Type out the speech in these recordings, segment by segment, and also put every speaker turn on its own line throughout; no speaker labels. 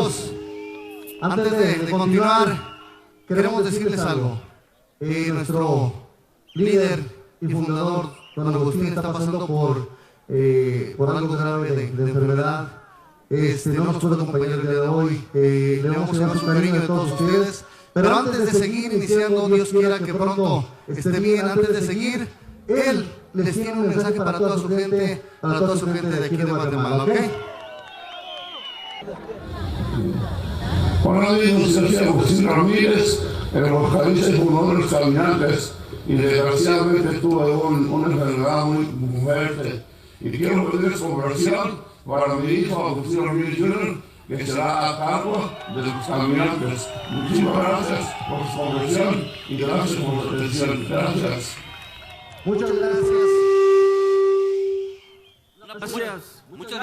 amigos, antes de continuar, queremos decirles algo. Nuestro líder y fundador, don Agustín, está pasando por algo grave de enfermedad. No nos puede acompañar el día de hoy. Le vamos a dar su cariño de todos ustedes. Pero antes de seguir iniciando, Dios quiera que pronto esté bien. Antes de seguir, él les tiene un mensaje para toda su gente, de aquí de Guatemala, ¿ok?
Hola amigos, soy Agustín Ramírez, el vocalista y fundador de Los Caminantes, y desgraciadamente tuve una enfermedad muy fuerte. Y quiero pedir su conversión para mi hijo Agustín Ramírez Jr., que será a cargo de Los Caminantes. Muchísimas gracias por su conversión y gracias por su atención. Gracias.
Muchas gracias.
Muchas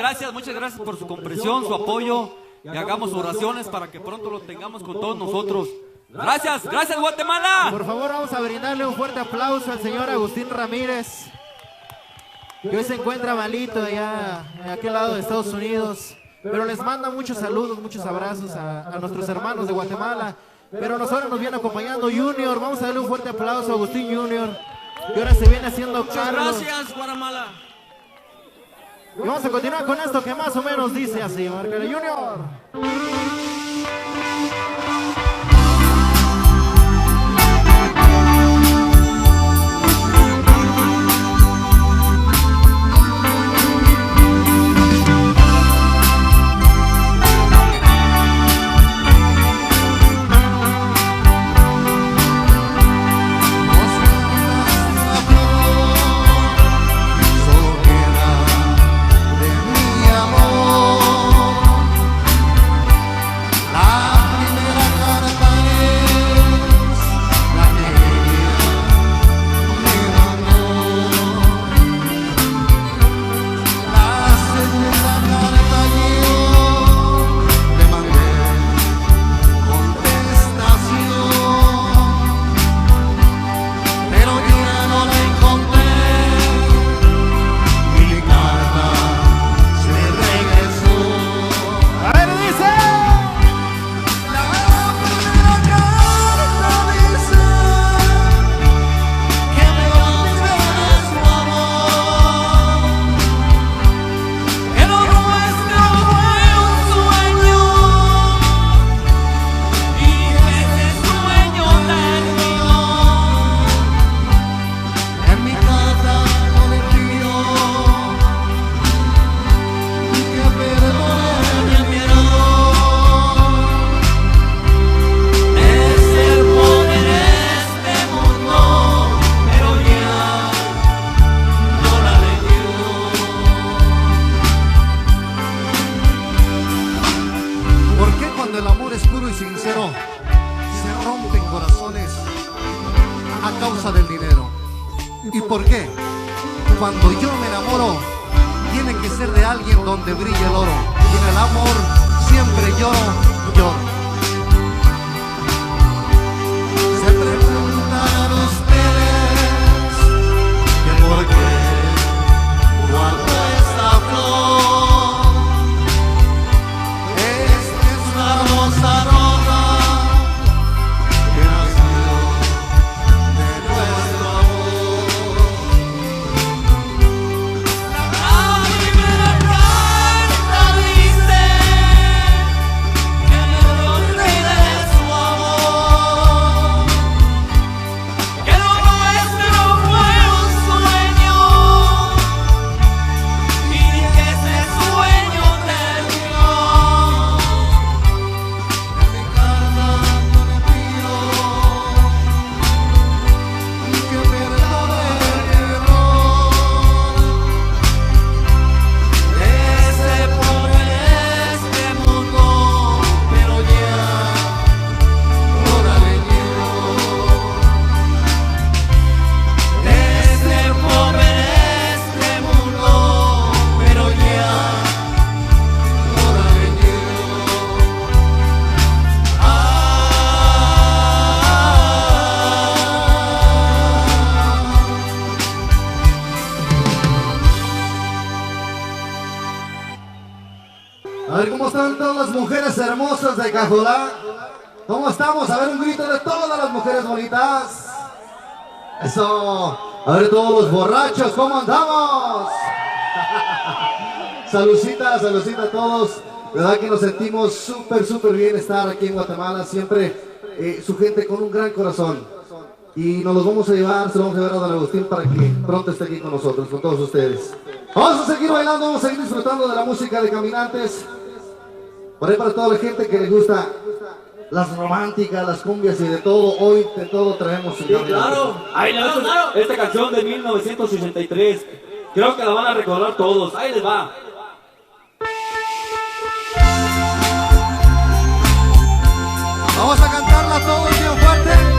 gracias por su comprensión, su apoyo, y hagamos oraciones para que pronto lo tengamos con todos nosotros. Gracias Guatemala.
Por favor, vamos a brindarle un fuerte aplauso al señor Agustín Ramírez, que hoy se encuentra malito allá en aquel lado de Estados Unidos, pero les manda muchos saludos, muchos abrazos a nuestros hermanos de Guatemala. Pero nosotros nos viene acompañando Junior. Vamos a darle un fuerte aplauso a Agustín Junior, que ahora se viene haciendo cargo.
Gracias Guatemala.
Y vamos a continuar con esto que más o menos dice así. Márcale, Junior.
Cuando yo me enamoro, tiene que ser de alguien donde brille el oro. Y en el amor siempre lloro. Se preguntarán ustedes que por qué guardo esta flor. Esta es una rosa roja que nació de nuestro amor. La primera carta dice están todas las mujeres hermosas de Cajolá? ¿Cómo estamos? A ver, un grito de todas las mujeres bonitas. Eso. A ver, todos los borrachos, ¿cómo andamos? Saludcita, saludcita a todos. Verdad que nos sentimos súper bien estar aquí en Guatemala. Siempre su gente con un gran corazón. Y nos los vamos a llevar, se lo vamos a llevar a Don Agustín para que pronto esté aquí con nosotros, con todos ustedes. Vamos a seguir bailando, vamos a seguir disfrutando de la música de Caminantes. Por ahí para toda la gente que les gusta las románticas, las cumbias y de todo, hoy de todo traemos.
Sí, claro. Ahí les va esta canción de 1983. Creo que la van a recordar todos. Ahí les va.
Vamos a cantarla todos bien fuerte.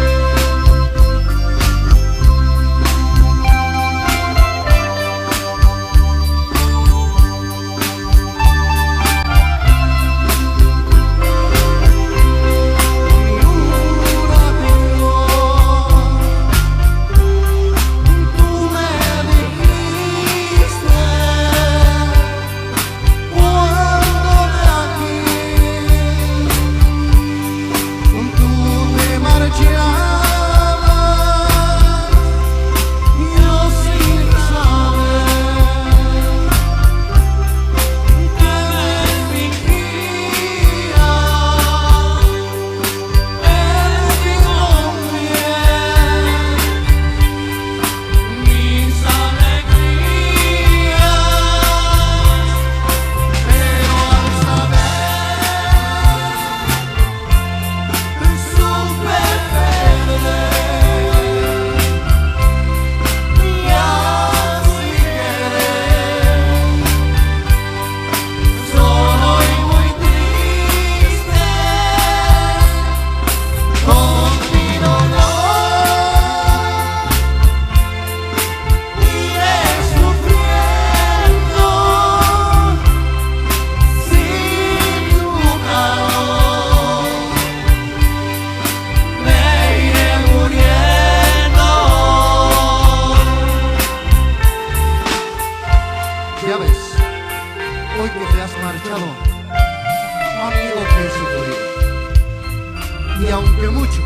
Y aunque mucho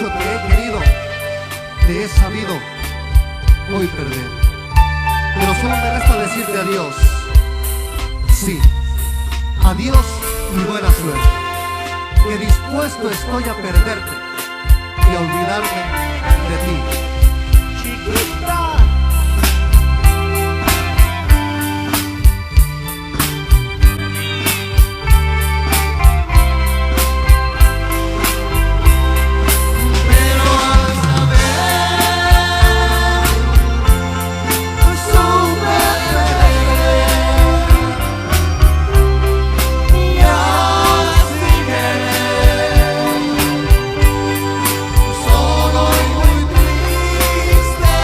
te he querido, te he sabido hoy perder. Pero solo me resta decirte adiós. Sí, adiós y buena suerte. Que dispuesto estoy a perderte y a olvidarme de ti. Chiquita.
Solo y muy triste.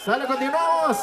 Sale, continuamos.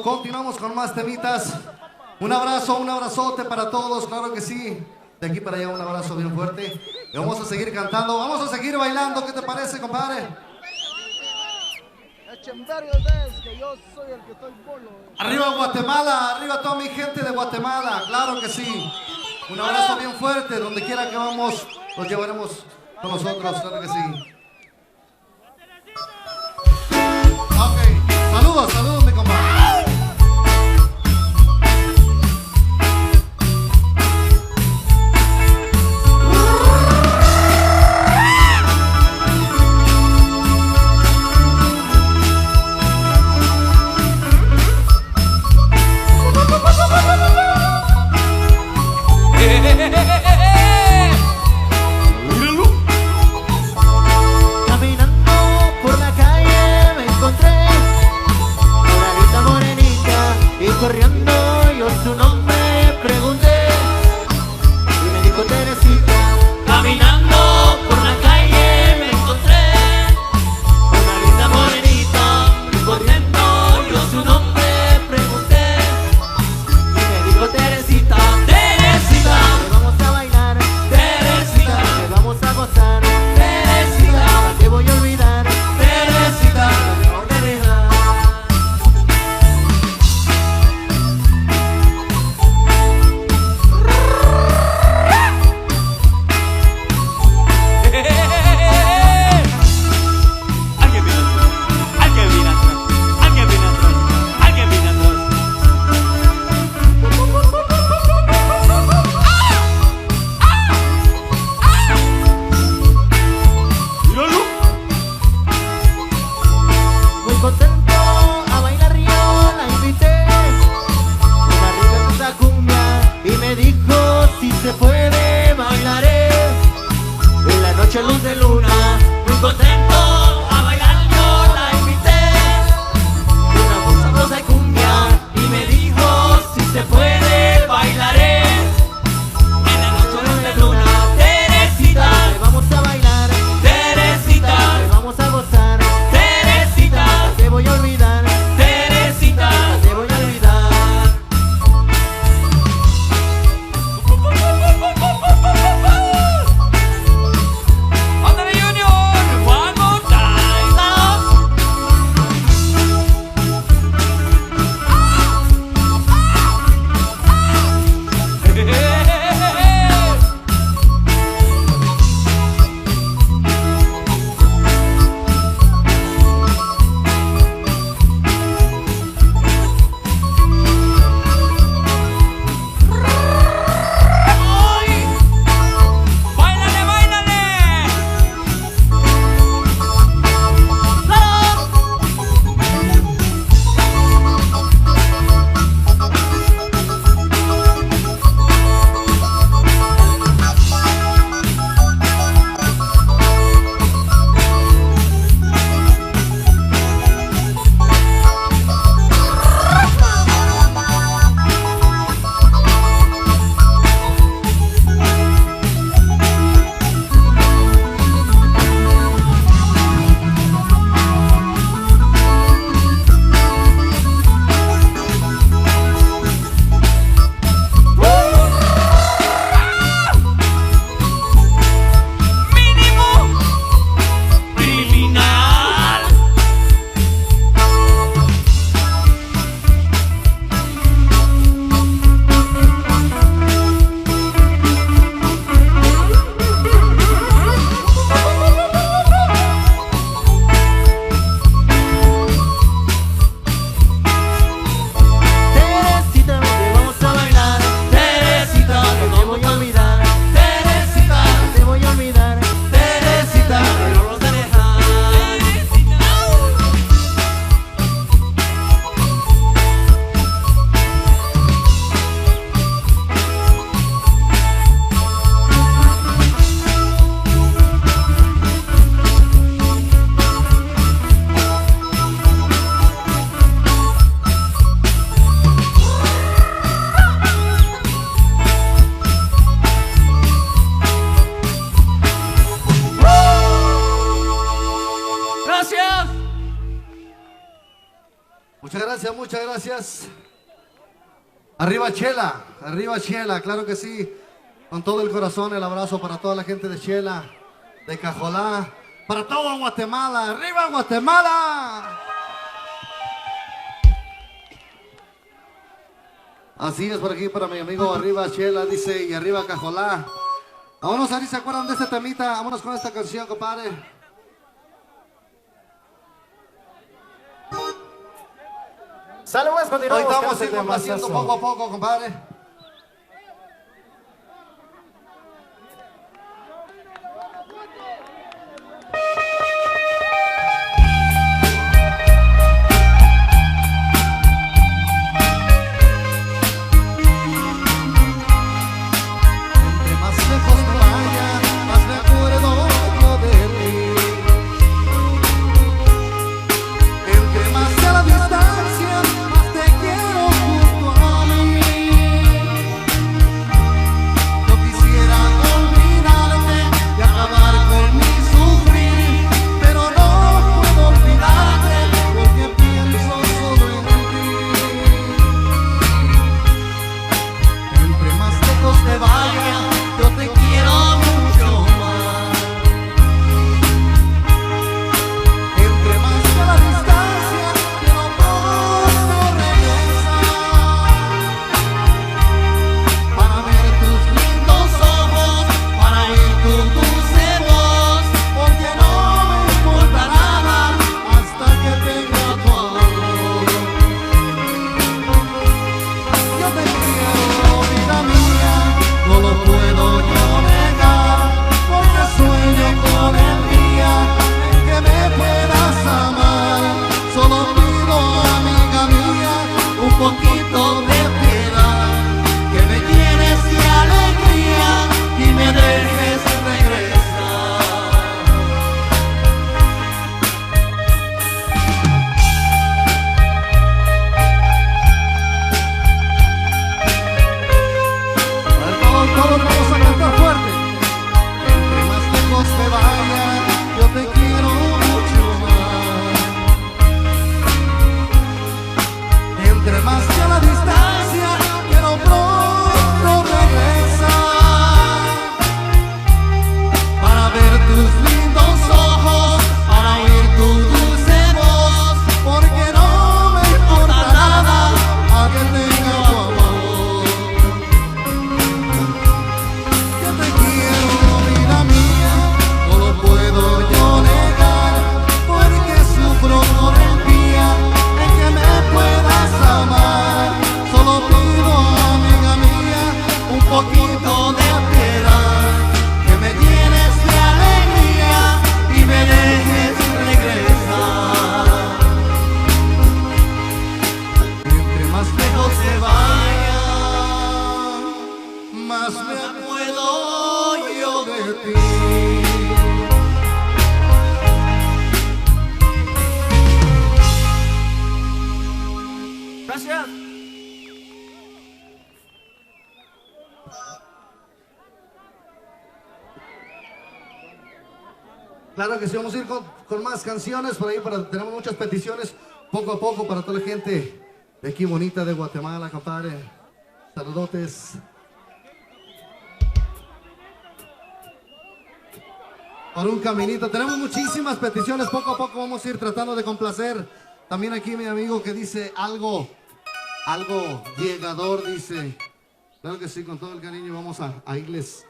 Continuamos con más temitas. Un abrazo, un abrazote para todos, claro que sí. De aquí para allá un abrazo bien fuerte. Y vamos a seguir cantando, vamos a seguir bailando. ¿Qué te parece, compadre? Arriba Guatemala, arriba toda mi gente de Guatemala, claro que sí. Un abrazo bien fuerte, donde quiera que vamos, los llevaremos con nosotros, claro que sí. Ok, saludos, saludos mi compadre.
Caminando por la calle me encontré
muchas gracias. Arriba Chela, claro que sí. Con todo el corazón el abrazo para toda la gente de Chela, de Cajolá, para todo Guatemala. ¡Arriba Guatemala! Así es, por aquí para mi amigo Arriba Chela, dice, y arriba Cajolá. Vámonos, a ver si se acuerdan de este temita. Vámonos con esta canción, compadre.
Saludos, continuamos.
Ahorita vamos a ir haciendo poco a poco, compadre. Claro que sí, vamos a ir con más canciones por ahí, tenemos muchas peticiones poco a poco para toda la gente de aquí bonita de Guatemala, compadre. Saludotes. Por un caminito, tenemos muchísimas peticiones, poco a poco vamos a ir tratando de complacer. También aquí mi amigo que dice algo llegador, dice. Claro que sí, con todo el cariño vamos a irles.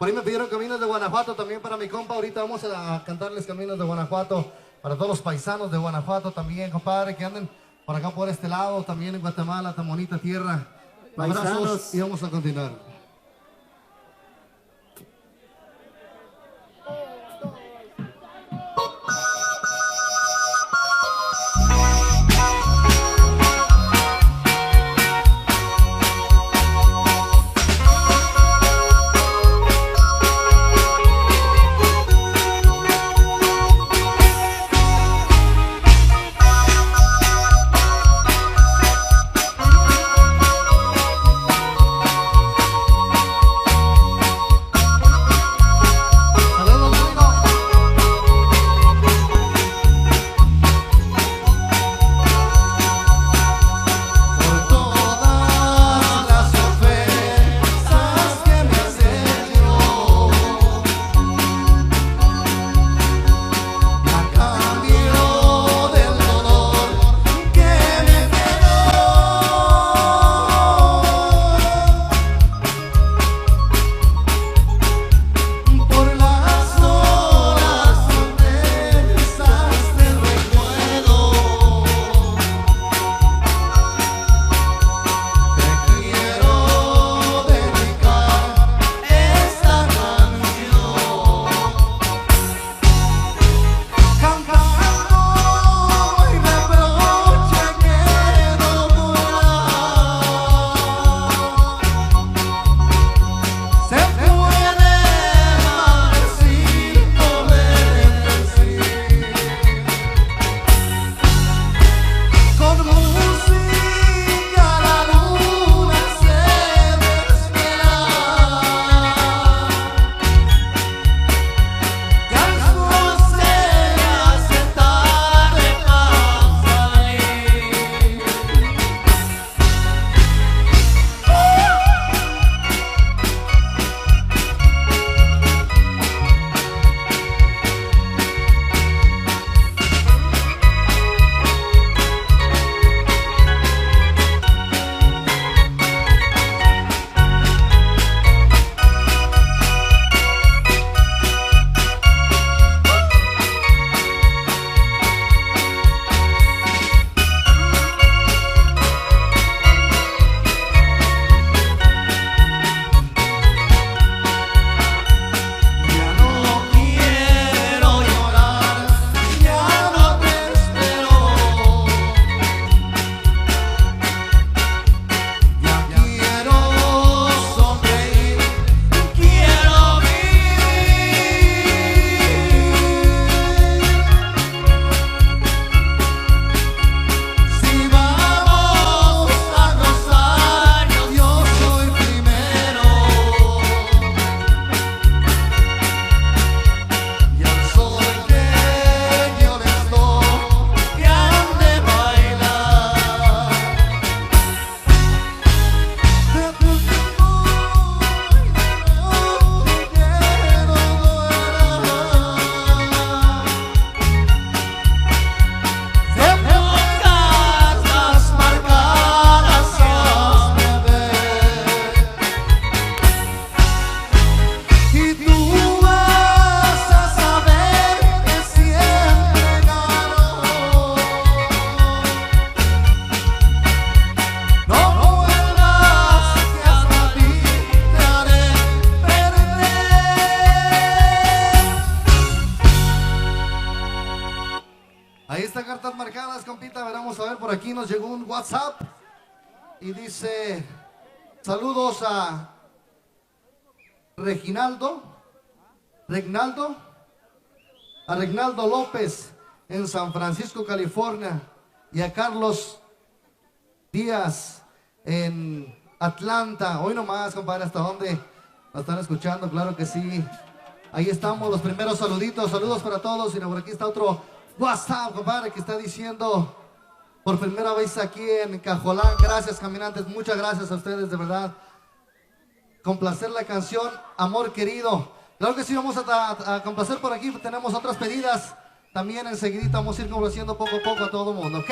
Por ahí me pidieron Caminos de Guanajuato también para mi compa. Ahorita vamos a cantarles Caminos de Guanajuato para todos los paisanos de Guanajuato también, compadre, que anden por acá por este lado, también en Guatemala, tan bonita tierra. Abrazos y vamos a continuar. compita, vamos a ver, por aquí nos llegó un WhatsApp y dice, saludos a Regnaldo López en San Francisco, California, y a Carlos Díaz en Atlanta. Hoy nomás, compadre, ¿hasta dónde nos están escuchando? Claro que sí. Ahí estamos, los primeros saluditos. Saludos para todos. Y por aquí está otro WhatsApp, compadre, que está diciendo por primera vez aquí en Cajolán. Gracias, caminantes. Muchas gracias a ustedes, de verdad. Complacer la canción Amor Querido. Claro que sí, vamos a complacer por aquí. Tenemos otras pedidas. También enseguidita vamos a ir complaciendo poco a poco a todo el mundo, ¿ok?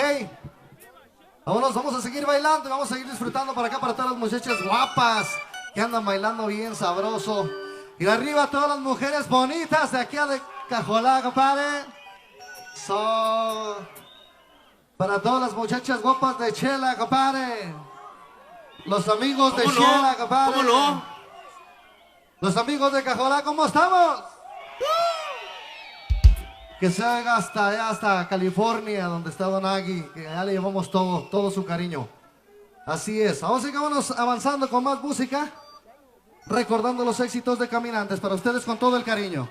Vámonos, vamos a seguir bailando y vamos a seguir disfrutando para acá para todas las muchachas guapas que andan bailando bien sabroso. Y de arriba todas las mujeres bonitas de aquí a de Cajolá, compadre. Para todas las muchachas guapas de Chela, compadre. Los amigos de Chela, compadre.
¿Cómo no?
Los amigos de Cajolá, ¿cómo estamos? Que se haga hasta allá, hasta California, donde está Don Agui, que allá le llevamos todo su cariño. Así es. Vamos a seguir avanzando con más música, recordando los éxitos de Caminantes para ustedes con todo el cariño.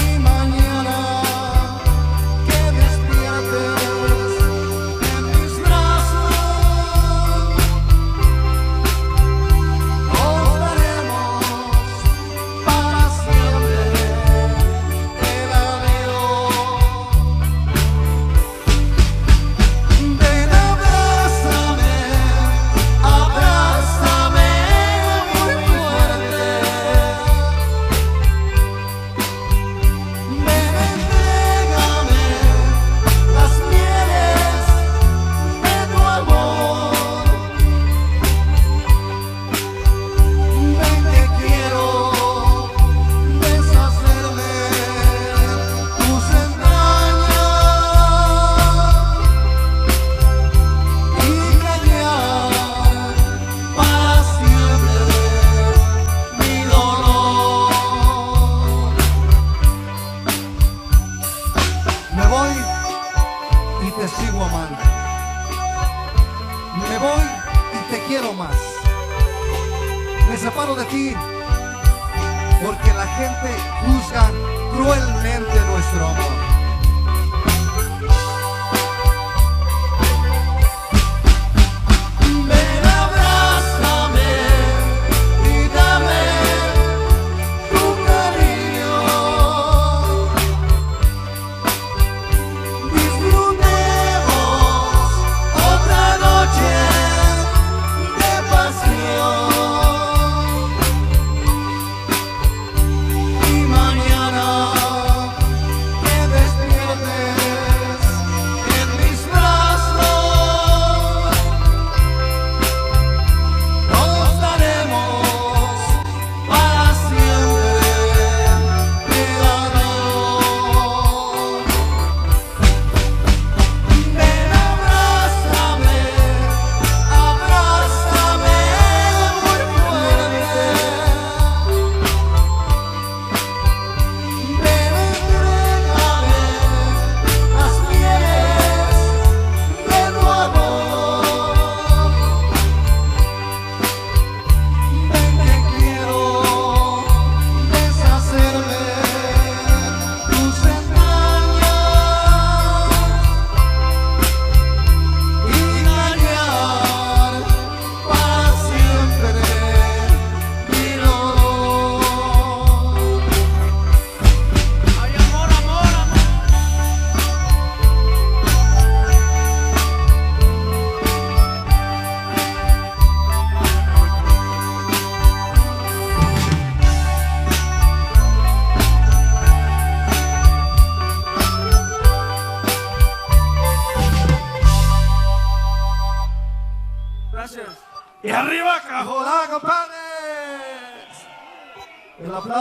Y mañana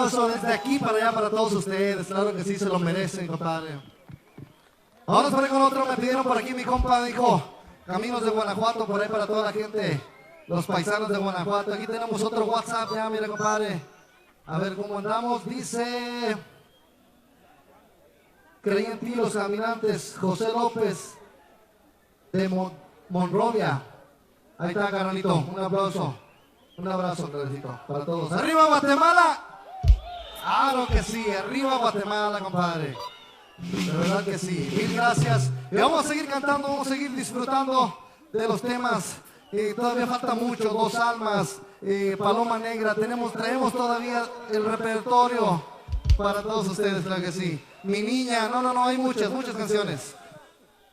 aplauso desde aquí para allá para todos ustedes. Claro que sí, se lo merecen, compadre. Vamos por ahí con otro. Me pidieron por aquí, mi compa dijo, Caminos de Guanajuato, por ahí para toda la gente, los paisanos de Guanajuato. Aquí tenemos otro WhatsApp ya, mire, compadre. A ver cómo andamos. Dice, creí en ti los caminantes, José López de Monrovia. Ahí está, carnalito. Un aplauso. Un abrazo, carnalito, para todos. ¡Arriba Guatemala! Claro que sí, arriba Guatemala, compadre. De verdad que sí. Mil gracias. Y vamos a seguir cantando, vamos a seguir disfrutando de los temas. Todavía falta mucho, Dos Almas, Paloma Negra. Traemos todavía el repertorio para todos ustedes, claro que sí. Mi niña, no, hay muchas canciones.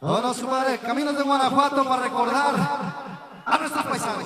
Vámonos, compadre. Caminos de Guanajuato para recordar a nuestros paisanos.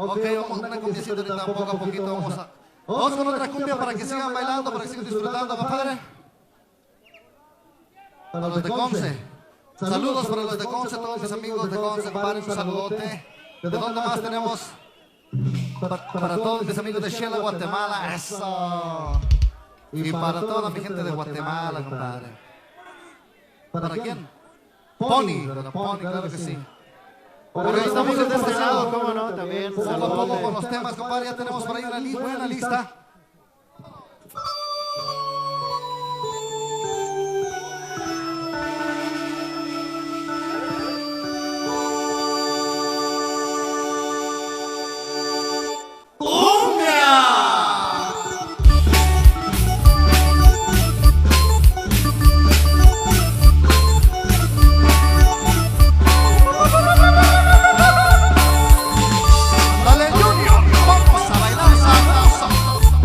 Ok, vamos a una cumbiacita ahorita, poco a poquito vamos con otra cumbia para que sigan bailando, para que sigan disfrutando, compadre. Para los de Conce. Saludos para los de Conce, todos mis amigos de Conce, compadre, un saludote. ¿De dónde más tenemos? Para todos mis amigos de Shela, Guatemala, eso. Y para toda mi gente de Guatemala, compadre. ¿Para quién? Pony, Pony, claro que sí.
Para los amigos de este lado, cómo no, también.
Poco a poco con
Saludos.
los temas, compadre, ya tenemos por ahí una buena lista. Dale, Junior, vamos a bailar sabroso.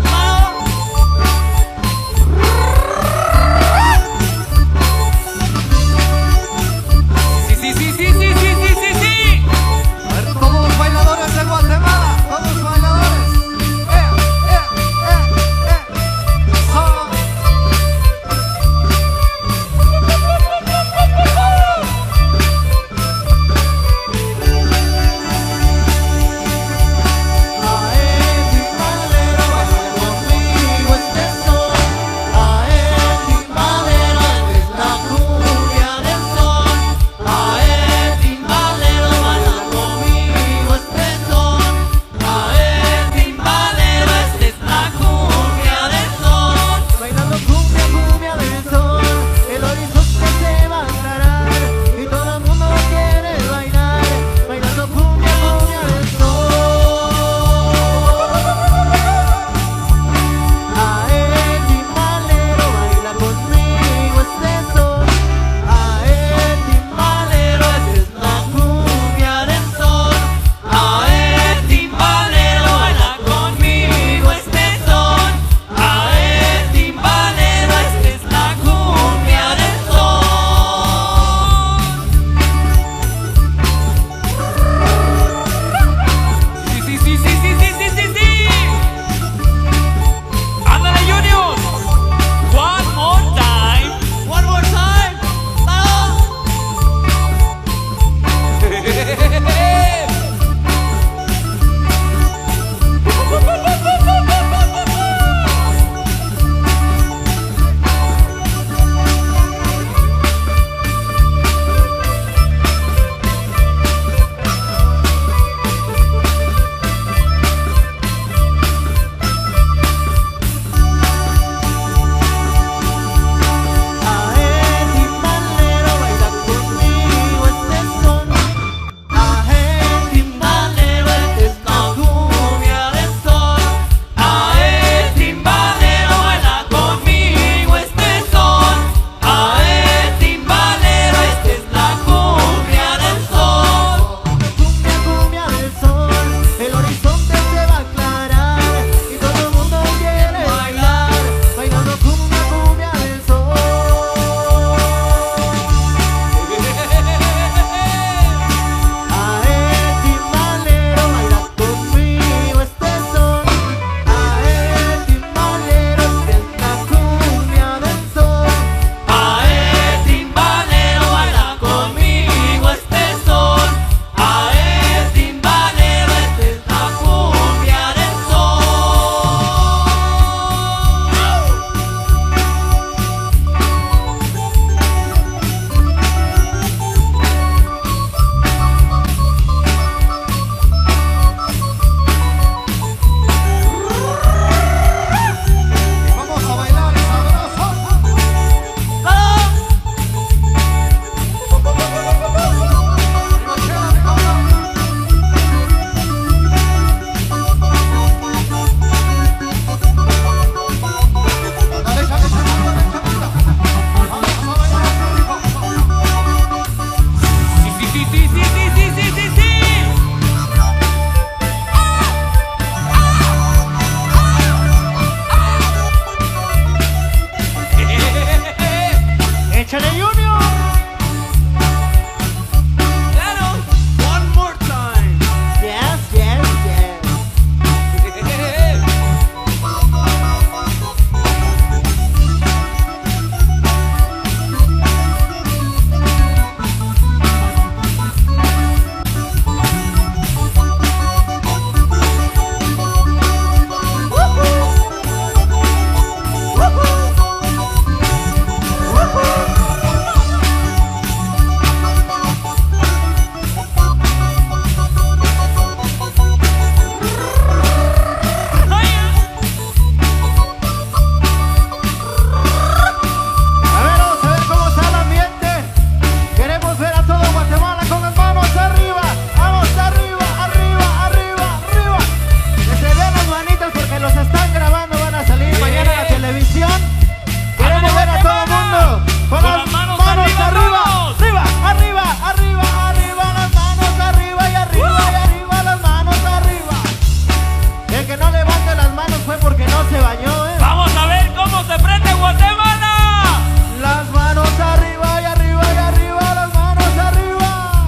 manos fue porque no se bañó, ¿eh?
Vamos a ver cómo se prende Guatemala.
Las manos arriba y arriba y arriba, las manos arriba.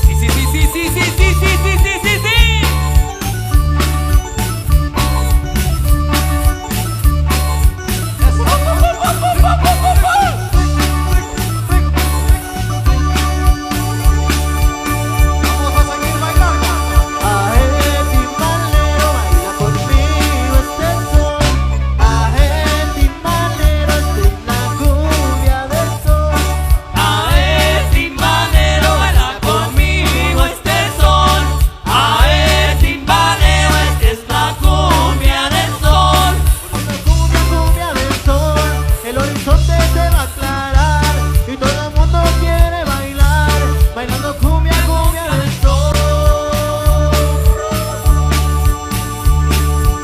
Sí, sí, sí, sí, sí, sí, sí, sí, sí, sí, sí, sí.
Vamos a seguir bailando.
Aje, timbalero, baila conmigo este son. Aje, timbalero, esta es la cumbia del sol.
Ae, timbalero, baila conmigo este son. Ae, timbalero, esta es la cumbia del sol.
Una cumbia, cumbia del sol. El horizonte se va a aclarar y todo el mundo quiere bailar, bailando cumbia, cumbia del sol.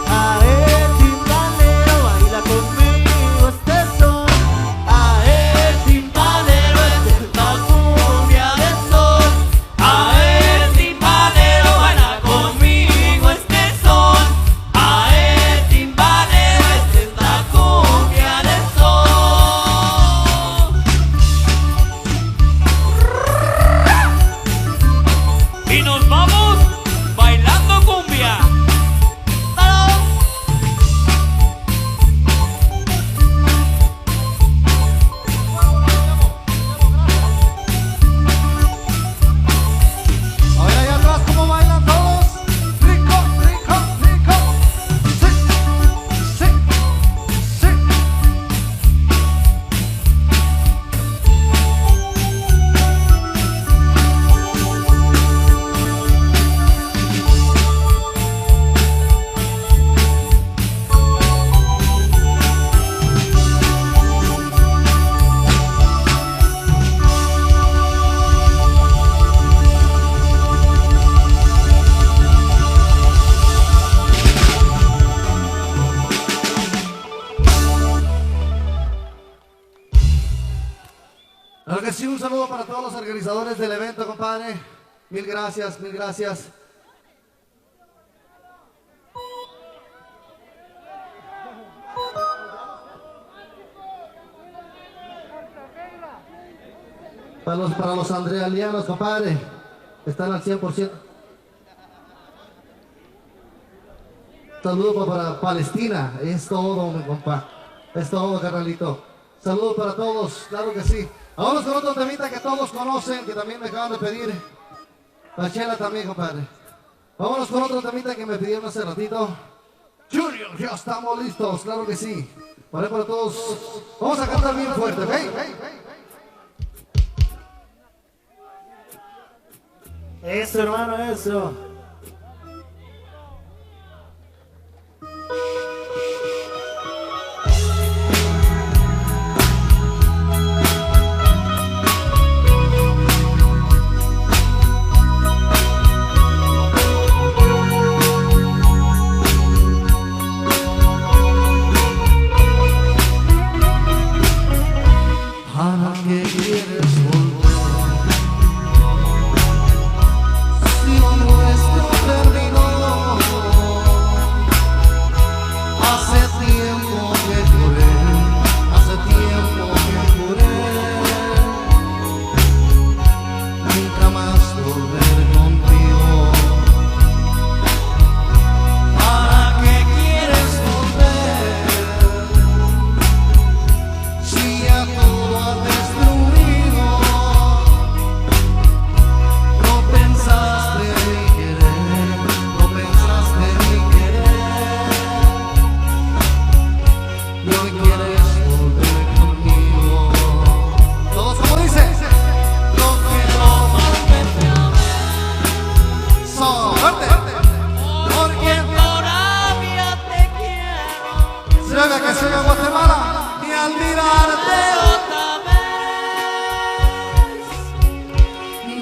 Ae, timbalero, baila conmigo este son. Ae, timbalero, esta es la cumbia del sol.
Ae, timbalero, baila conmigo este son. Ae, timbalero, esta es la cumbia del sol. Y nos vamos bailando cumbia.
A ver allá atrás cómo bailan todos. Rico, rico, rico. Sí, sí, sí. Claro que sí, un saludo para todos los organizadores del evento, compadre. Mil gracias, mil gracias. Para los andrealianos, compadre, están al 100%. Saludo para Palestina, es todo, mi compa. Es todo, carnalito. Saludos para todos, claro que sí. Vámonos con otro temita que todos conocen, que también me acaban de pedir. La chela también, compadre. Vámonos con otro temita que me pidieron hace ratito. Junior, ya estamos listos, claro que sí. Vale, para todos. Vamos a cantar bien fuerte, ¿ok?
Eso, hermano, eso.
¿Para qué quieres volver? Si lo nuestro terminó. Hace tiempo que juré, hace tiempo que juré nunca más volver contigo. ¿Para qué quieres volver? Si ya todo ha destruido, no pensaste en mi querer, no pensaste en mi querer, y hoy quieres volver conmigo. Todos como dice, no quiero volverte a ver. Fuerte, porque todavía te quiero. Se ve que se ve Guatemala y al mirarte otra vez,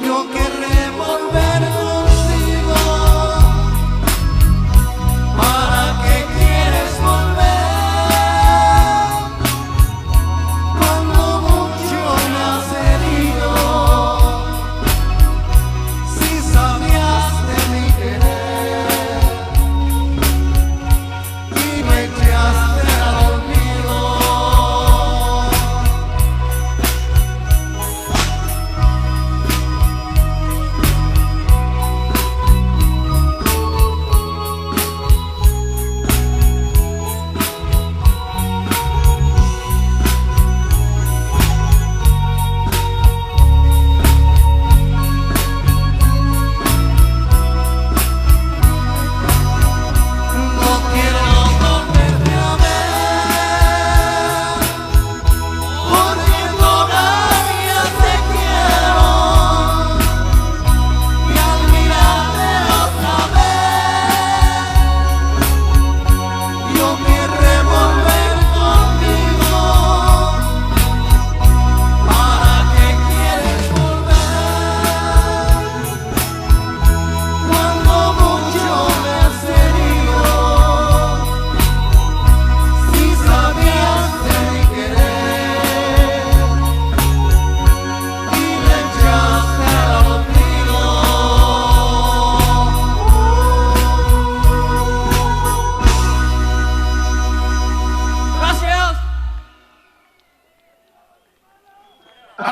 yo querré volver contigo. ¿Para qué quieres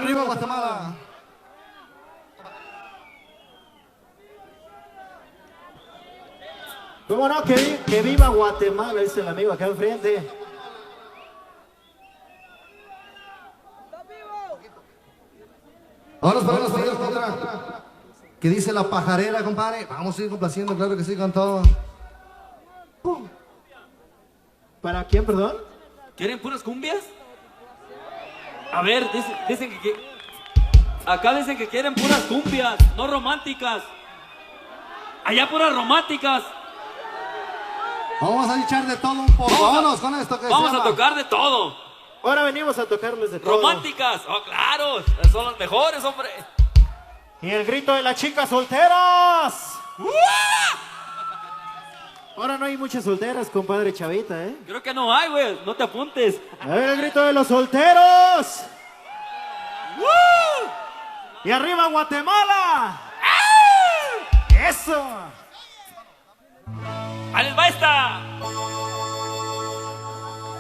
Arriba Guatemala.
¿Cómo no? Que viva Guatemala, dice el amigo acá enfrente.
Ahora para otra. ¿Qué dice la pajarera, compadre? Vamos a ir complaciendo, claro que sí, con todo.
¿Para quién, perdón?
¿Quieren puras cumbias? A ver, dicen que... Acá dicen que quieren puras cumbias, no románticas. Allá puras románticas.
Vamos a echar de todo un poco. Vámonos con esto que
Vamos
se
a
llama.
tocar de todo.
Ahora venimos a tocarles de todo.
Románticas, oh claro, son las mejores, hombre.
Y el grito de las chicas solteras. Ahora no hay muchas solteras, compadre Chavita, ¿eh?
Creo que no hay, güey, no te apuntes.
A ver el grito de los solteros. Y arriba Guatemala. Eso.
¡Ahí les va esta!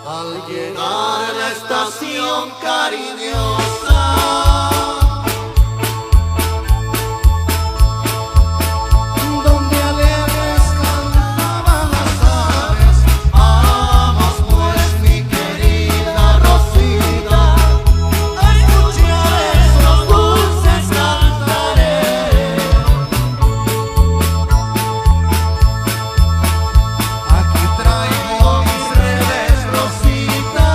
Al llegar a la estación cariñosa, donde alegres cantaban las aves, vamos pues mi querida Rosita, a escuchar esos dulces cantares. Aquí traigo mis redes, Rosita,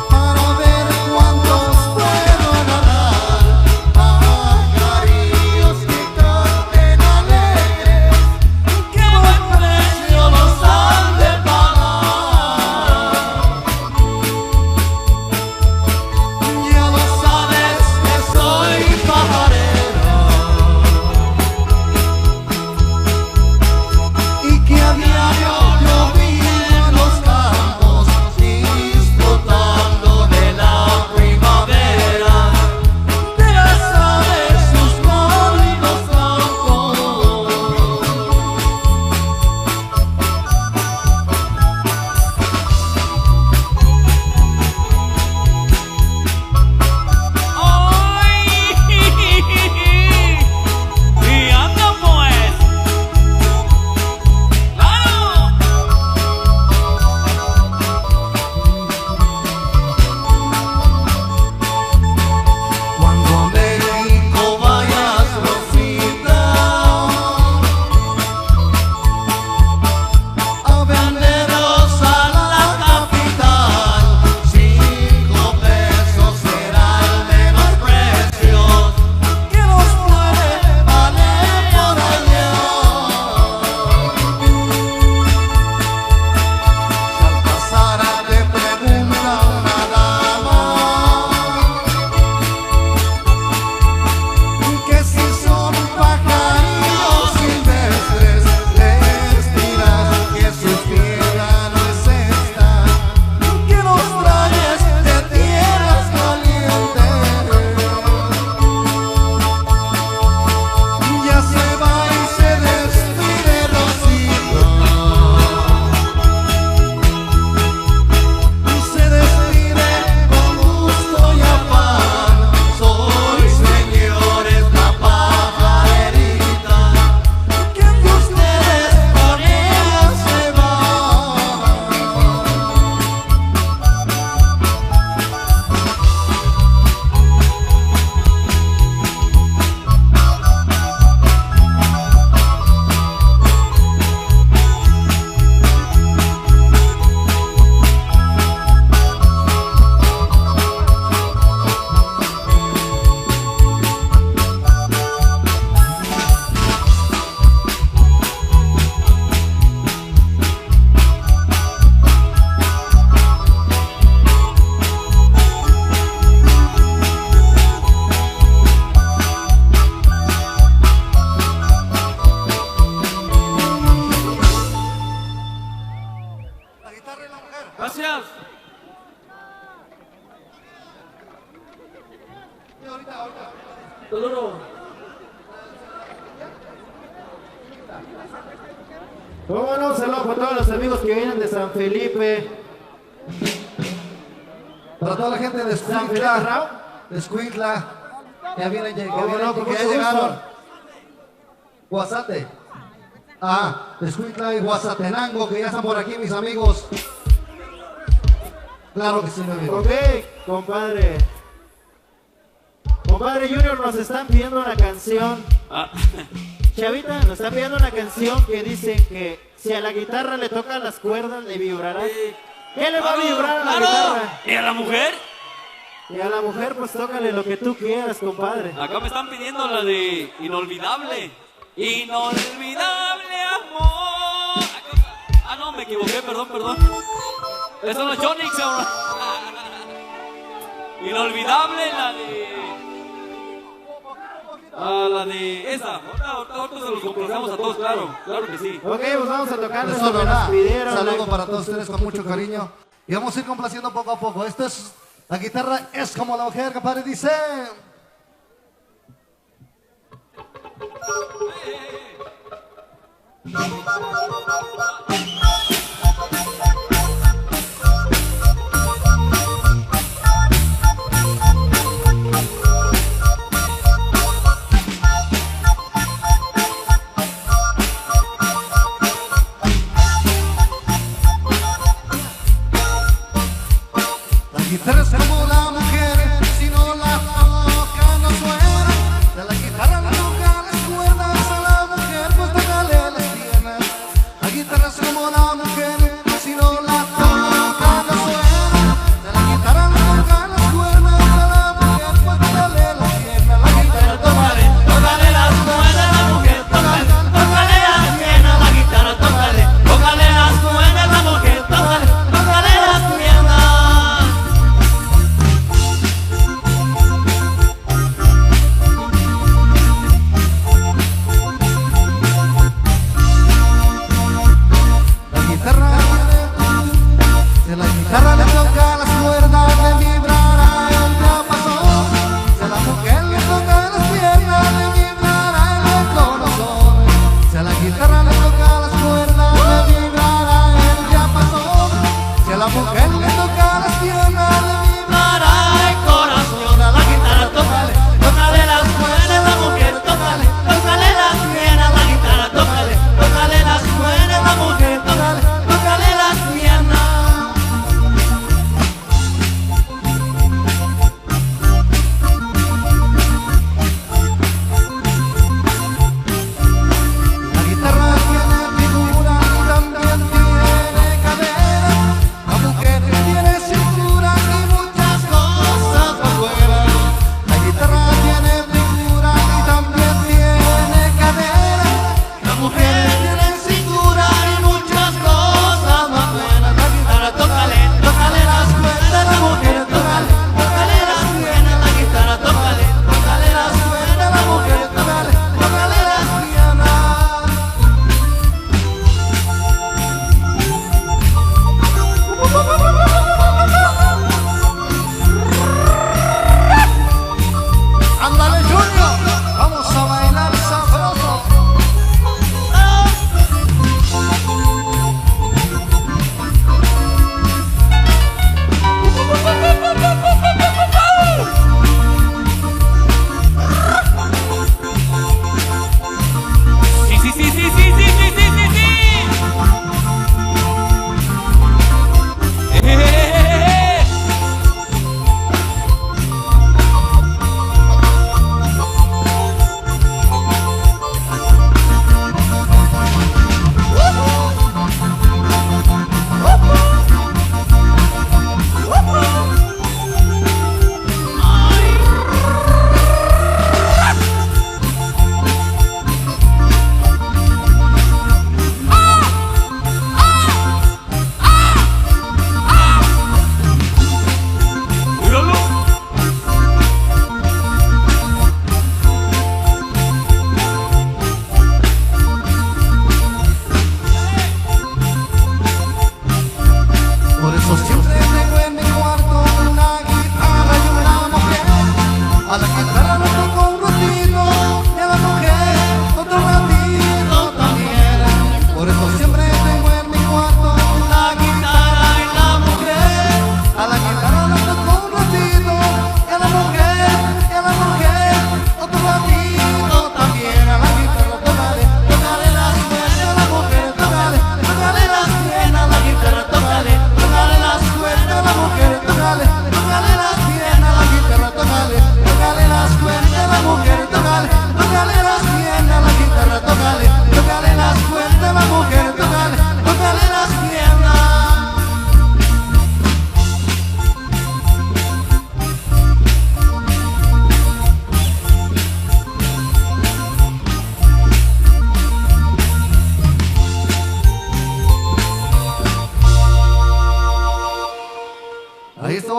para ver cuántos puedo ganar. Pajarillos que canten alegres, qué buen precio los han de pagar. Ya lo sabes que soy pajarero y que a diario yo vivo en los campos disfrutando de la primavera, de las aves, sus cálidos campos.
¡Ay! ¡Y anda pues! ¡Claro!
Cuando a México vayas, Rosita, a venderos a la capital, 5 pesos será el menor precio que nos puede valer por allá. Si al pasar te pregunta una dama que si son pajarillos silvestres, les dirás que su tierra no es esta, que los traes de tierras calientes. Ya se va y se despide Rosita, se despide con gusto y afán. Soy, señores, la pajarerita, que de ustedes con ella se va. La guitarra y la mujer.
Gracias. Duro.
¿Cómo no? Saludos a todos los amigos que vienen de San Felipe.
Para toda la gente de
San Felipe Rao.
Escuintla, de Escuintla, que vienen, que
¿Cómo
vienen,
no? Con
que ya
mucho
llegaron.
gusto.
Guasate. De Escuintla y Guasatenango, que ya están por aquí, mis amigos. Claro que sí, mi amigo.
Ok, compadre. Compadre Junior, nos están pidiendo una canción.
Ah,
Chavita, nos están pidiendo una canción que dice que si a la guitarra le tocan las cuerdas, le vibrará. ¿Qué le va a vibrar a la guitarra?
¿Y a la mujer?
Y a la mujer, pues tócale lo que tú quieras, compadre.
Acá me están pidiendo la de Inolvidable. Inolvidable amor. Ah, no, me equivoqué, perdón. Eso no es Jonix, ahora. Inolvidable, la de... la de esa. Ahorita se los complacemos a todos, claro que sí.
Ok, pues vamos a tocar
Eso
lo que
no
nos
da.
pidieron.
Saludo para todos ustedes con mucho cariño. Y vamos a ir complaciendo poco a poco. Esto es, la guitarra es como la mujer, compadre, dice. La guitarra es como la mujer, si no la toca no suena. De la guitarra no toca las cuerdas, a la mujer pues tócale las piernas. La guitarra es como la mujer, si no la toca no suena. De la guitarra no toca las cuerdas, a la mujer pues tócale las piernas. La guitarra tócale
Tócale las cuerdas, la mujer, tócale las piernas, la guitarra, tócale las cuerdas, la mujer, tócale las piernas.
La guitarra de la guitarra le toca las cuerdas, le vibrará el diapasón. Si a la mujer le toca las piernas, le vibrará el corazón. Si a la guitarra le toca las cuerdas, le vibrará el diapasón. Si a la mujer le toca las piernas, le vibrará el corazón. A la guitarra tócale
Tócale las cuerdas, la mujer, tócale las piernas, la guitarra, tócale las cuerdas, la mujer, tócale las piernas.
La guitarra tiene figura y también tiene cadera. La mujer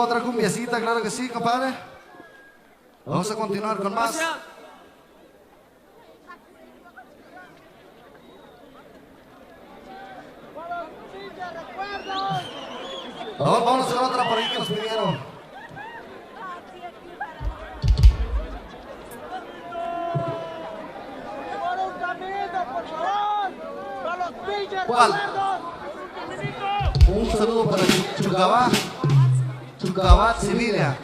otra cumbiacita, claro que sí, compadre. Vamos a continuar con más.
Gracias.
Vamos a hacer otra por ahí que nos pidieron. ¿Cuál? Un saludo para Chucabat, Sevilla,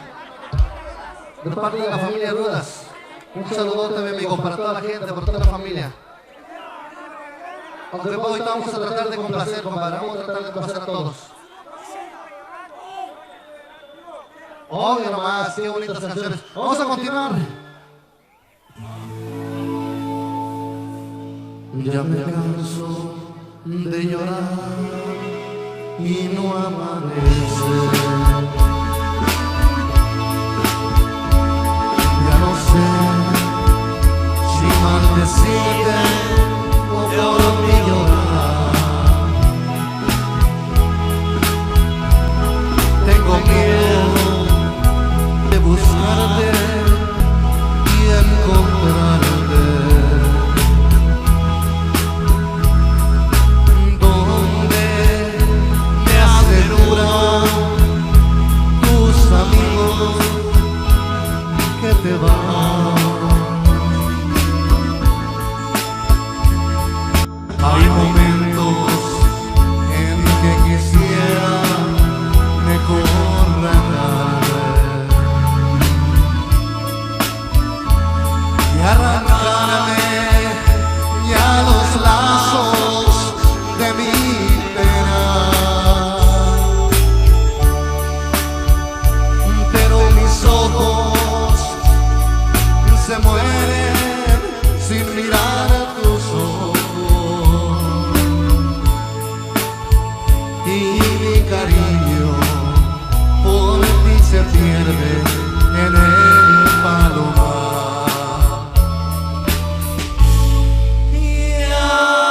de parte de la familia Rudas. Un saludote, mi amigo, para toda la gente, para toda la familia. Aunque hoy vamos a tratar de complacer, compadre, vamos a tratar de complacer a todos. Obvio nomás, qué bonitas canciones. Vamos a continuar. Ya me canso de llorar y no amanece. Ya no sé si maldecirte o por mí llorar. Tengo miedo de buscarte y encontrarte. Te vas. Hay momentos en que quisiera mejor y arrancarme ya los lazos de mi pena, pero mis ojos se mueren sin mirar a tus ojos y mi cariño por ti se pierde en el palomar. Y agarraste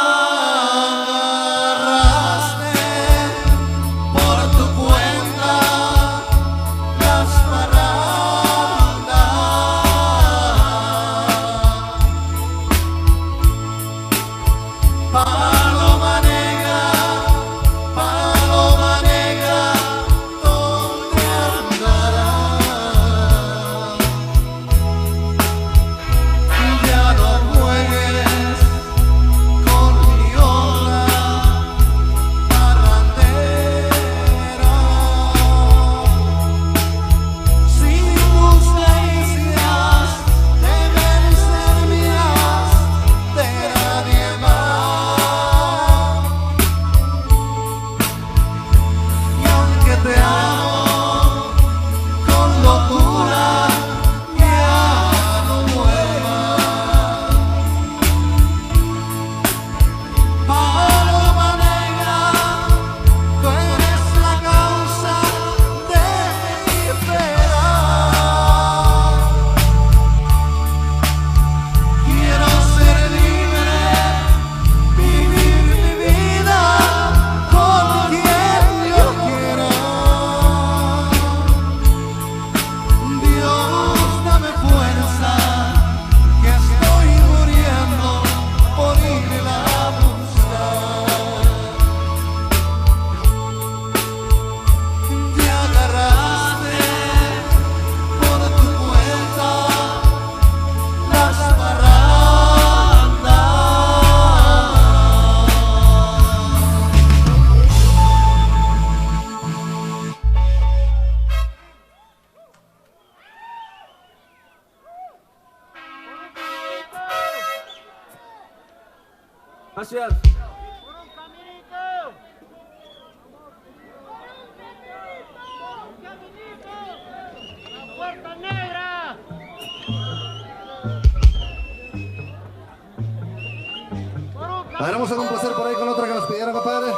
por tu cuenta las Paloma negra, ¿dónde andarás? Ya no juegues con mi ola parrandera. Si tus caricias deben ser mías, de nadie más. Te amo con locura, ya no vuelvas. Paloma negra, tú eres la causa de mi pena. Quiero ser libre, vivir mi vida con quien yo quiera. Dios, dame fuerza, que estoy muriendo por irla a buscar. Te agarraste por tu cuenta las parrandas.
Gracias.
¡La puerta negra!
A ver, vamos a complacer por ahí con otra que nos pidieron, compadre.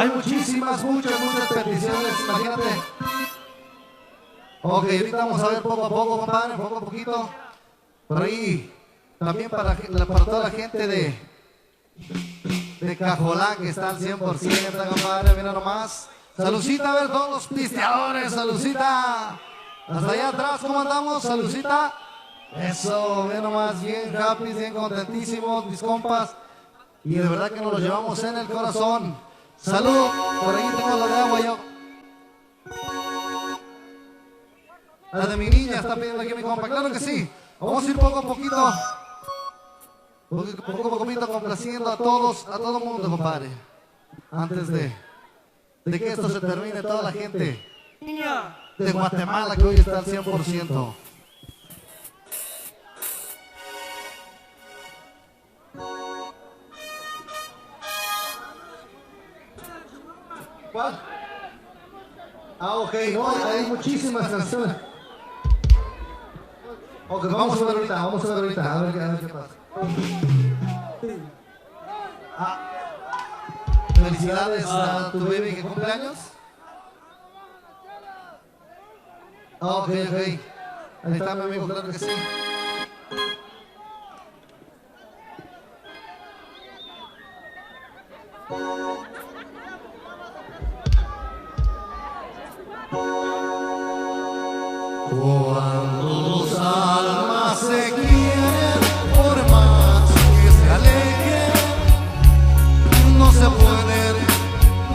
Hay muchísimas peticiones, imagínate. Ok, ahorita vamos a ver poco a poco, compadre, poco a poquito. Por ahí, también para toda la gente de Cajolá, que está al 100%, compadre, mira nomás. Saludcita a ver todos los pisteadores, saludcita. Hasta allá atrás, ¿cómo andamos? Saludcita. Eso, mira nomás, bien happy, bien contentísimos, mis compas. Y de verdad que nos los llevamos en el corazón. Salud, por ahí tengo la de agua yo. La de mi niña está pidiendo aquí mi compa, claro que sí. Vamos a ir poco a poquito. Poco a poquito complaciendo a todo mundo, compadre. Antes de que esto se termine, toda la gente de Guatemala que hoy está al 100%. ¿Cuál? Ah, ok, no, hay muchísimas canciones. Ok, vamos a ver ahorita, a ver qué pasa. Felicidades a tu baby que cumple años. Ok. Ahí está mi amigo, claro que sí. Cuando dos almas se quieren, por más que se alejen, no se pueden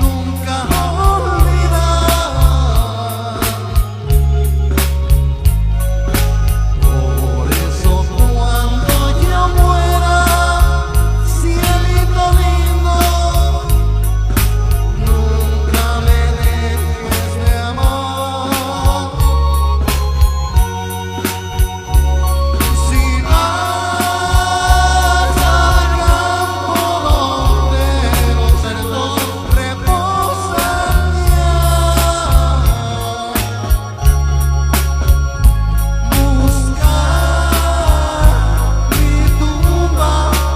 nunca olvidar. Por eso cuando yo muera, cielito lindo, nunca me dejes de amar. Si vas al campo donde los cerdos reposan ya, busca mi tumba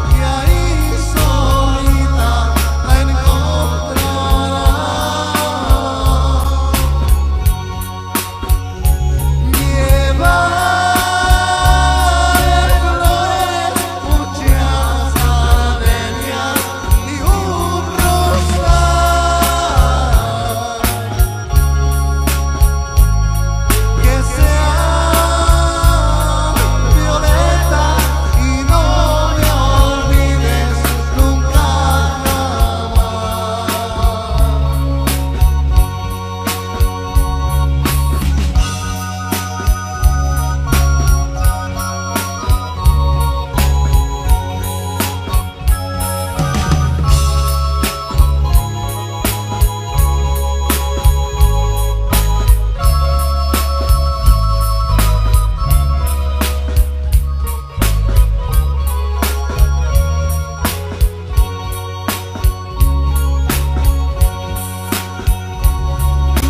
y ahí solita la encontrarás. Llevaré flores, muchas gardenias y un rosal que sea violeta y no me olvides nunca jamás.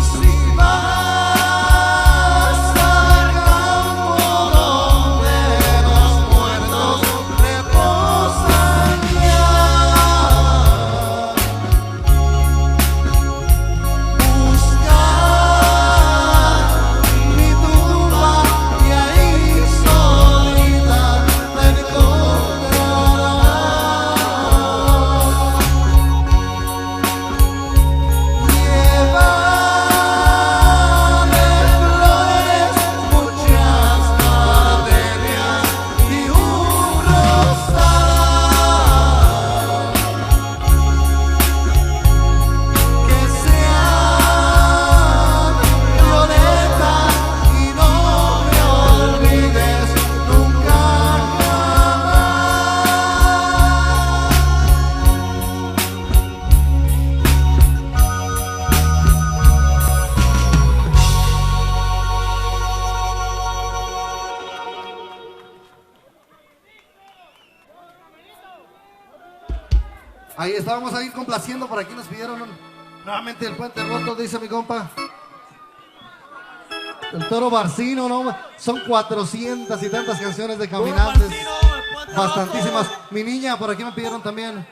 Si vas al campo donde los muertos reposan ya, busca mi tumba y ahí solita la encontrarás. Llevaré flores, muchas gardenias y un rosal que sean violeta y no me olvides nunca Ahí estábamos ahí complaciendo, por aquí nos pidieron nuevamente el Puente Roto, dice mi compa. El Toro Barcino, ¿no? Son 400 y tantas canciones de caminantes. Bastantísimas. Mi niña, por aquí me pidieron también.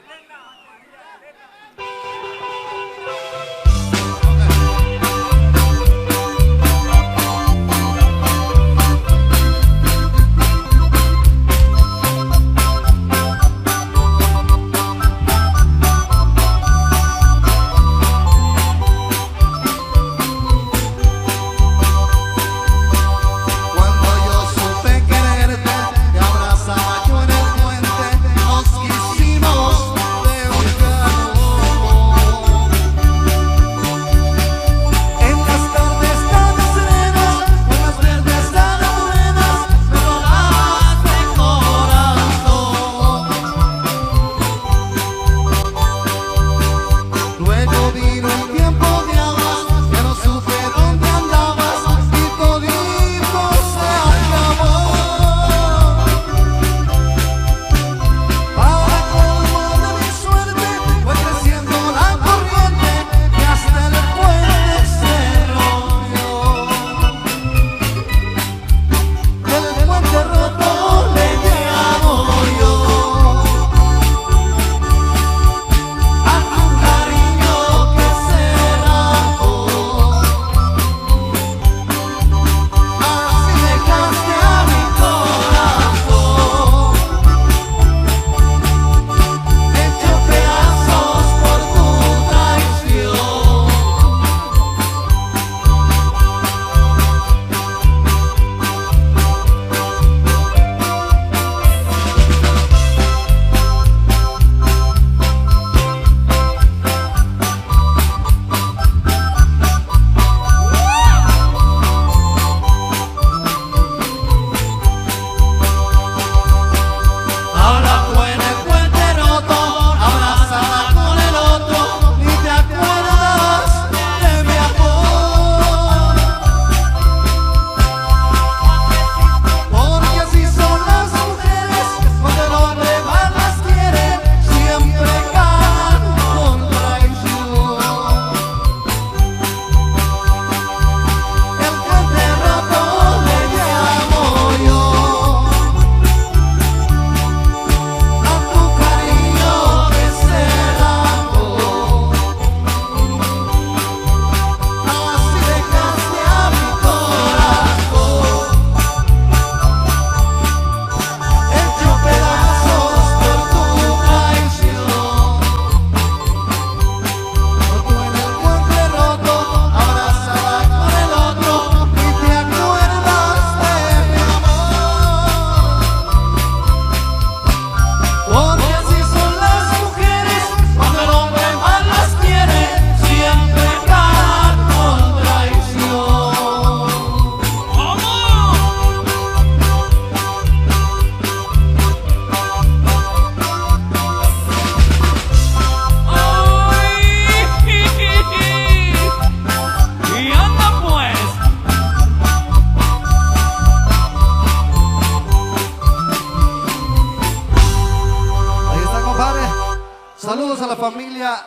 familia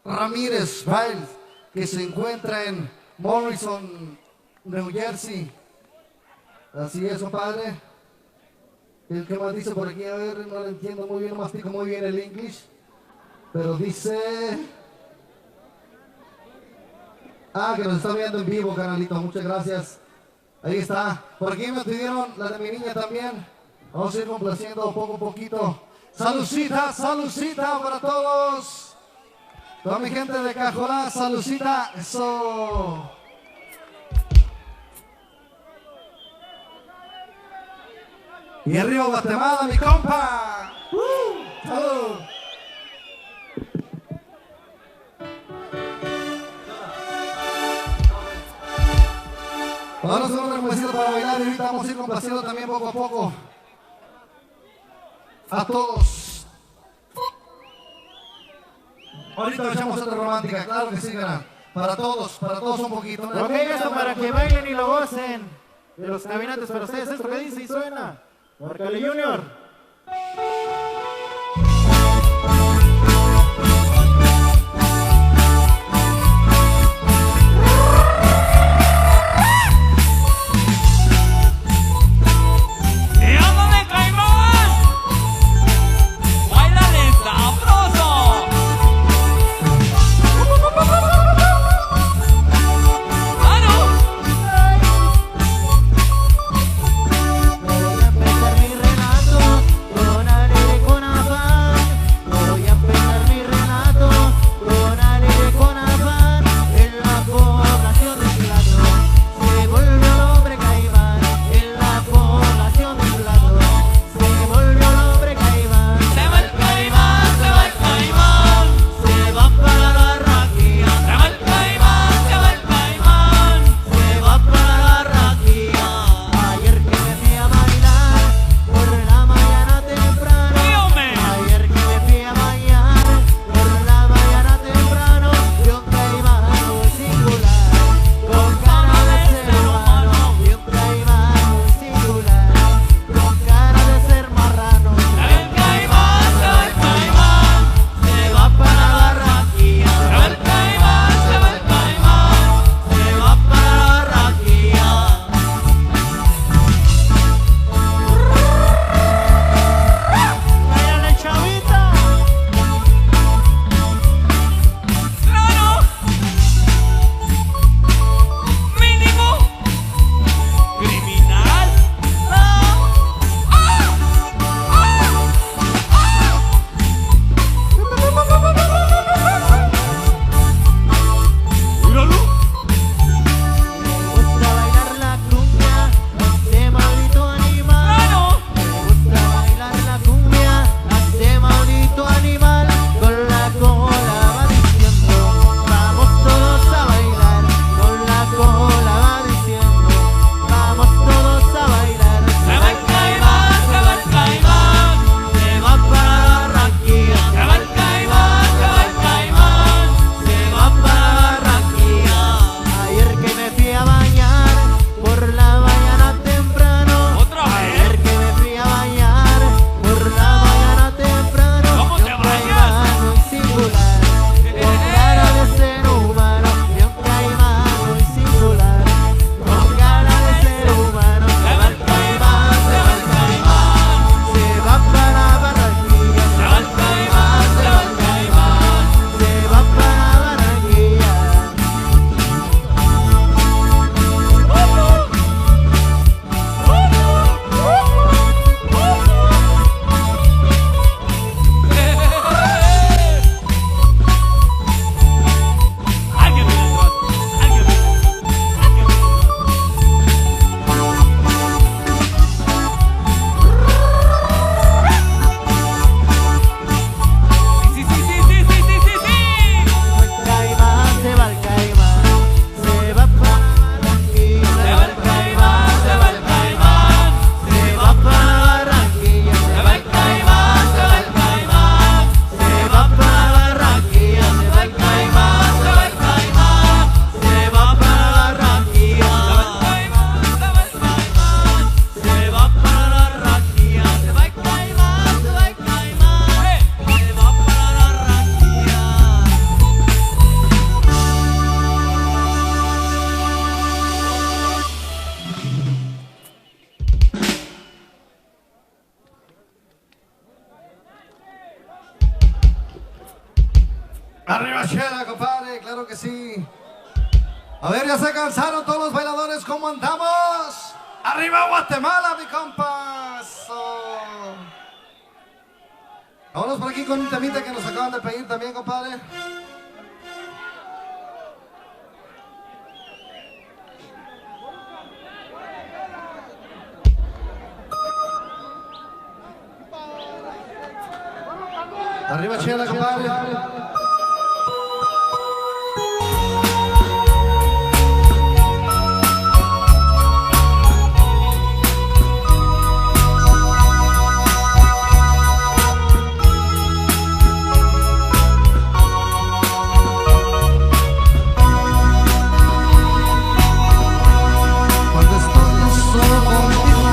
Ramírez Files, que se encuentra en Morrison, New Jersey. Así es, compadre. El que más dice por aquí, a ver, no lo entiendo muy bien, no mastico muy bien el inglés. Pero dice... que nos está viendo en vivo, canalito, muchas gracias. Ahí está. Por aquí me pidieron la de mi niña también. Vamos a ir complaciendo poco a poquito. Saludcita, saludcita para todos. Toda mi gente de Cajolá, saludcita. Eso. Y arriba Guatemala, mi compa. Salud. Vamos a hacer un reconocido para bailar y ahorita vamos a ir complaciendo también poco a poco a todos. Ahorita echamos otra romántica, claro que sí, gana. Para todos un poquito.
Ok, esto para que bailen y lo gocen. De los caminantes para ustedes, esto que dice y suena. Márcale Junior.
Voy a empezar mi relato con
Arriba Chela, compadre, claro que sí. A ver, ya se cansaron todos los bailadores, ¿cómo andamos? Arriba Guatemala, mi compas. Vámonos por aquí con un temita que nos acaban de pedir también, compadre. Arriba Chela, compadre. Cuando estoy solo contigo,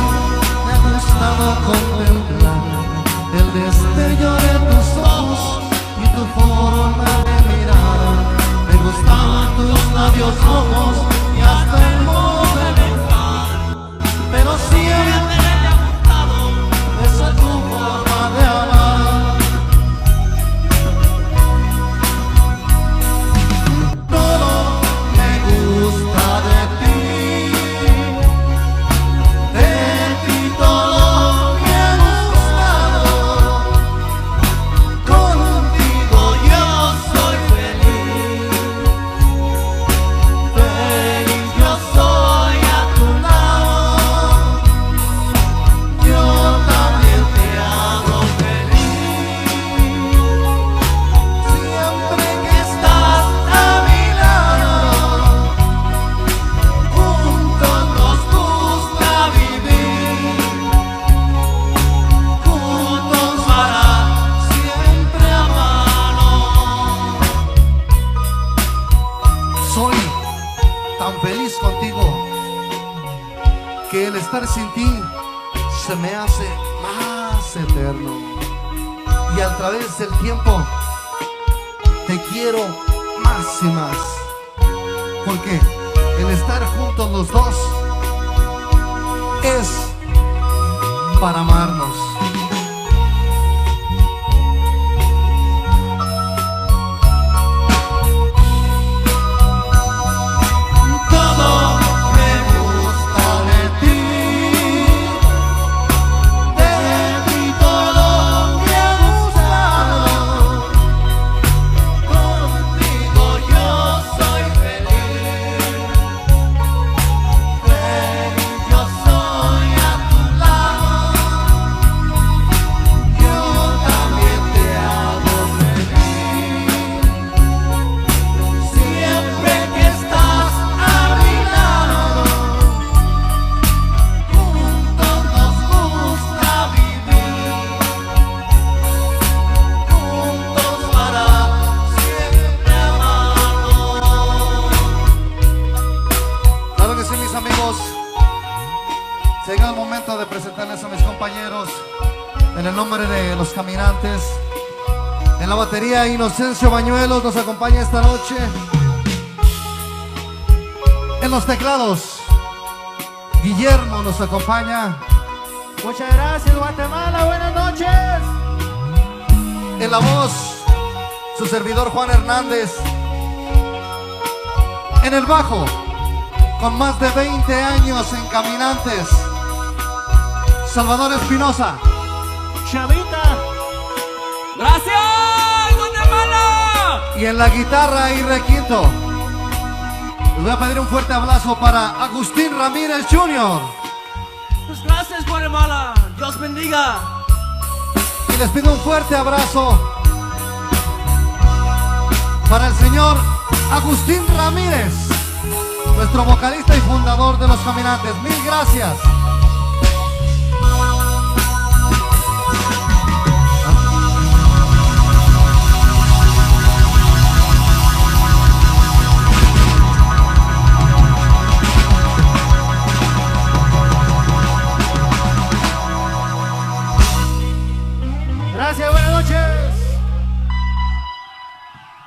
me ha gustado contemplar el destello de tus ojos y tu forma de mirar. Me gustaban tus labios rojos y hasta el modo de besar. Pero siempre me ha gustado esa tu forma de amar. Todo me gusta de ti todo me ha gustado. Contigo yo soy feliz, feliz yo soy a tu lado. Yo también te hago feliz, siempre que estás a mi lado. Juntos nos gusta vivir, juntos para siempre amarnos. Soy tan feliz contigo que el estar sin ti se me hace más eterno. Y a través del tiempo te quiero más y más, porque el estar juntos los dos es para amarnos. Todo me gusta de ti todo me ha gustado. Contigo yo soy feliz, feliz yo soy a tu lado. Yo también te hago feliz, siempre que estás a mi lado. Juntos nos gusta vivir, juntos para siempre amarnos. Claro que sí, mis amigos. Llega el momento de presentarles a mis compañeros en el nombre de Los Caminantes. En la batería, Inocencio Bañuelos nos acompaña esta noche. En los teclados, Guillermo nos acompaña.
Muchas gracias, Guatemala. Buenas noches.
En la voz, su servidor Juan Hernández. En el bajo, con más de 20 años en Caminantes, Salvador Espinosa.
Chavita.
¡Gracias, Guatemala!
Y en la guitarra y requinto, les voy a pedir un fuerte abrazo para Agustín Ramírez Jr.
Pues gracias, Guatemala. Dios bendiga.
Y les pido un fuerte abrazo para el señor Agustín Ramírez, nuestro vocalista y fundador de Los Caminantes. Mil gracias.
Gracias, buenas noches.